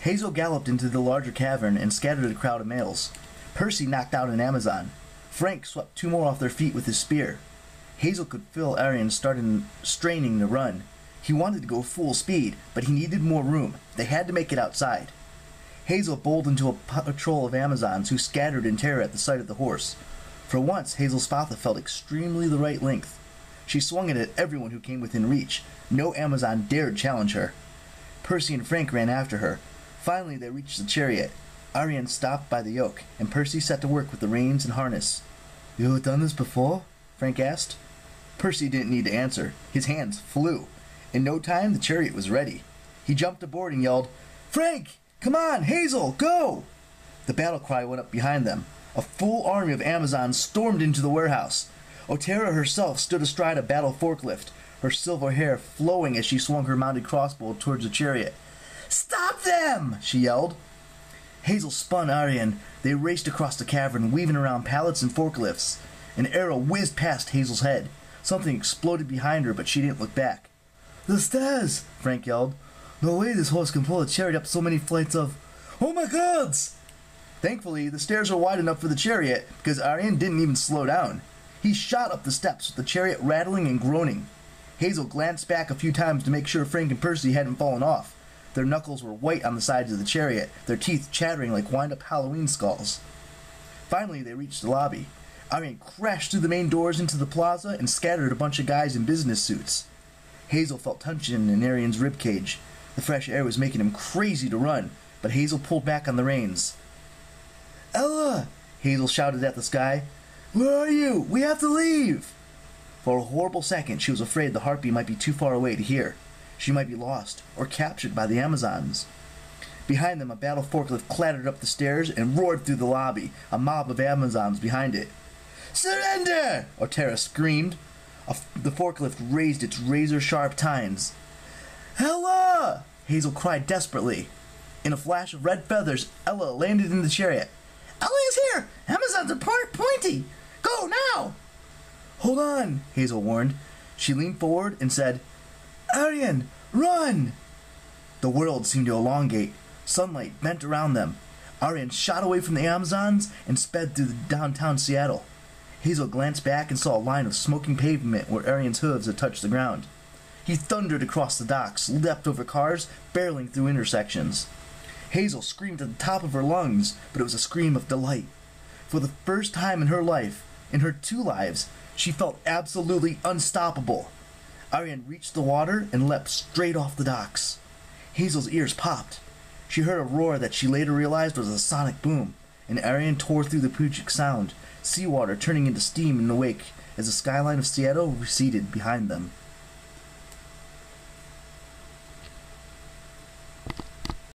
Hazel galloped into the larger cavern and scattered a crowd of males. Percy knocked out an Amazon. Frank swept 2 more off their feet with his spear. Hazel could feel Arion straining to run. He wanted to go full speed, but he needed more room. They had to make it outside. Hazel bowled into a patrol of Amazons who scattered in terror at the sight of the horse. For once, Hazel's spatha felt extremely the right length. She swung it at everyone who came within reach. No Amazon dared challenge her. Percy and Frank ran after her. Finally, they reached the chariot. Arion stopped by the yoke, and Percy set to work with the reins and harness. "You have done this before?" Frank asked. Percy didn't need to answer. His hands flew. In no time, the chariot was ready. He jumped aboard and yelled, "Frank! Come on, Hazel, go!" The battle cry went up behind them. A full army of Amazons stormed into the warehouse. Otera herself stood astride a battle forklift, her silver hair flowing as she swung her mounted crossbow towards the chariot. "Stop them!" she yelled. Hazel spun Arion. They raced across the cavern, weaving around pallets and forklifts. An arrow whizzed past Hazel's head. Something exploded behind her, but she didn't look back. "The stairs!" Frank yelled. "No way this horse can pull a chariot up so many flights of... Oh my gods!" Thankfully, the stairs were wide enough for the chariot, because Arion didn't even slow down. He shot up the steps with the chariot rattling and groaning. Hazel glanced back a few times to make sure Frank and Percy hadn't fallen off. Their knuckles were white on the sides of the chariot, their teeth chattering like wind-up Halloween skulls. Finally, they reached the lobby. Arion crashed through the main doors into the plaza and scattered a bunch of guys in business suits. Hazel felt tension in Arion's ribcage. The fresh air was making him crazy to run, but Hazel pulled back on the reins. "Ella!" Hazel shouted at the sky. "Where are you? We have to leave!" For a horrible second, she was afraid the harpy might be too far away to hear. She might be lost, or captured by the Amazons. Behind them, a battle forklift clattered up the stairs and roared through the lobby, a mob of Amazons behind it. "Surrender!" Otera screamed. The forklift raised its razor-sharp tines. "Ella!" Hazel cried desperately. In a flash of red feathers, Ella landed in the chariot. "Ella is here! Amazons are pointy! Go, now!" "Hold on," Hazel warned. She leaned forward and said, "Arion, run!" The world seemed to elongate. Sunlight bent around them. Arion shot away from the Amazons and sped through downtown Seattle. Hazel glanced back and saw a line of smoking pavement where Arion's hooves had touched the ground. He thundered across the docks, leapt over cars, barreling through intersections. Hazel screamed at the top of her lungs, but it was a scream of delight. For the first time in her life, in her 2 lives, she felt absolutely unstoppable. Arion reached the water and leapt straight off the docks. Hazel's ears popped. She heard a roar that she later realized was a sonic boom, and Arion tore through the Puget Sound, seawater turning into steam in the wake as the skyline of Seattle receded behind them.